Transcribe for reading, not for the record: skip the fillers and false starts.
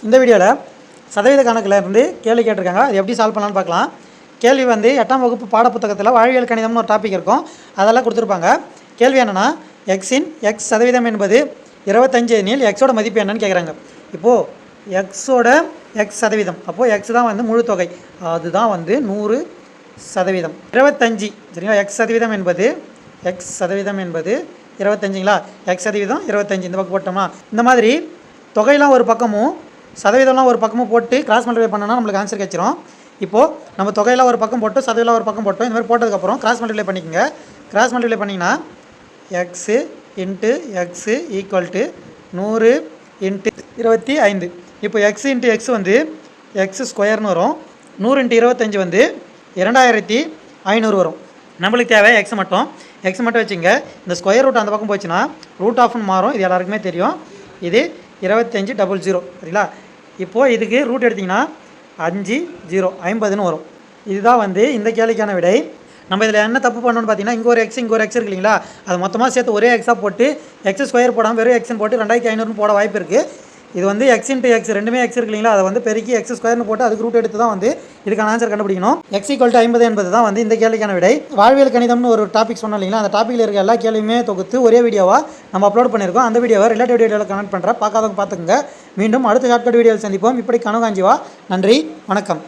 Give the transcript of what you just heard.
இந்த வீடியோவில் சதவீத கணக்கில் இருந்து கேள்வி கேட்டிருக்காங்க. அது எப்படி சால்வ் பண்ணலான்னு பார்க்கலாம். கேள்வி வந்து 8ஆம் வகுப்பு பாடப்புத்தகத்தில் வாழ்வியல் கணிதம்னு ஒரு டாபிக் இருக்கும், அதெல்லாம் கொடுத்துருப்பாங்க. கேள்வி என்னென்னா, எக்ஸின் எக்ஸ் சதவீதம் என்பது 25 எனில் எக்ஸோட மதிப்பு என்னன்னு கேட்குறாங்க. இப்போது எக்ஸோட எக்ஸ் சதவீதம், அப்போது எக்ஸ் தான் வந்து முழு தொகை, அதுதான் வந்து 100%. 25 சரிங்களா. எக்ஸ் சதவீதம் என்பது 25ங்களா. எக்ஸ் சதவீதம் 25 இந்த பக்கம் போட்டோம்னா, இந்த மாதிரி தொகையெல்லாம் ஒரு பக்கமும் சதவீதம்லாம் ஒரு பக்கமும் போட்டு கிராஸ் மல்டிப்ளை பண்ணோன்னா நம்மளுக்கு ஆன்சர் கிடச்சிரும். இப்போது நம்ம தொகையெல்லாம் ஒரு பக்கம் போட்டு சதவீதம் ஒரு பக்கம் போட்டோம். இந்த மாதிரி போட்டதுக்கப்புறம் கிராஸ் மல்டிப்ளை பண்ணிக்கோங்க. கிராஸ் மல்டிப்ளை பண்ணிங்கன்னா x into x equal to 100 into 25. இப்போ எக்ஸ் இன்ட்டு எக்ஸ் வந்து எக்ஸ் ஸ்கொயர்னு வரும். 100 இன்ட்டு 25 வந்து 2500 வரும். நம்மளுக்கு தேவை எக்ஸ் மட்டும் வச்சுங்க. இந்த ஸ்கொயர் ரூட் அந்த பக்கம் போச்சுன்னா ரூட் ஆஃப்னு மாறும், இது எல்லாருக்குமே தெரியும். இது 2500 சரிங்களா. இப்போது இதுக்கு ரூட் எடுத்திங்கன்னா 50ன்னு வரும். இதுதான் வந்து இந்த கேள்விக்கான விடை. நம்ம இதில் என்ன தப்பு பண்ணணும்னு பார்த்தீங்கன்னா, இங்கே ஒரு எக்ஸ் இருக்கு இல்லைங்களா, அது மொத்தமாக சேர்த்து ஒரே எக்ஸாக போட்டு எக்ஸ் ஸ்கொயர் போடாமல் வெறும் எக்ஸ்ன்னு போட்டு 2500ன்னு போட வாய்ப்பு இருக்குது. இது வந்து எக்ஸ் இன்ட்டு எக்ஸ் ரெண்டுமே எக்ஸ் இருக்கு இல்லைங்களா, அதை வந்து பெருக்கி எக்ஸ் ஸ்கொயர்னு போட்டு அதுக்கு ரூட் எடுத்து தான் வந்து இதுக்கான ஆன்சர் கண்டுபிடிக்கணும். எக்ஸ் ஈக்குவல் டு 50 என்பது தான் வந்து இந்த கேள்விக்கான விடை. வாழ்வியல் கணிதம்னு ஒரு டாபிக் சொன்னோம் இல்லைங்களா, அந்த டாப்பிக்கில் இருக்க எல்லா கேள்வியுமே தொகுத்து ஒரே வீடியோவாக நம்ம அப்லோட் பண்ணியிருக்கோம். அந்த வீடியோவை ரிலேட்டிவ் வீடியோவில் கமெண்ட் பண்ணுறேன், பார்க்காதவங்க பார்த்துக்குங்க. மீண்டும் அடுத்த ஷார்ட்கட் வீடியோவில் சந்திப்போம். இப்படி கனகாஞ்சிவா. நன்றி, வணக்கம்.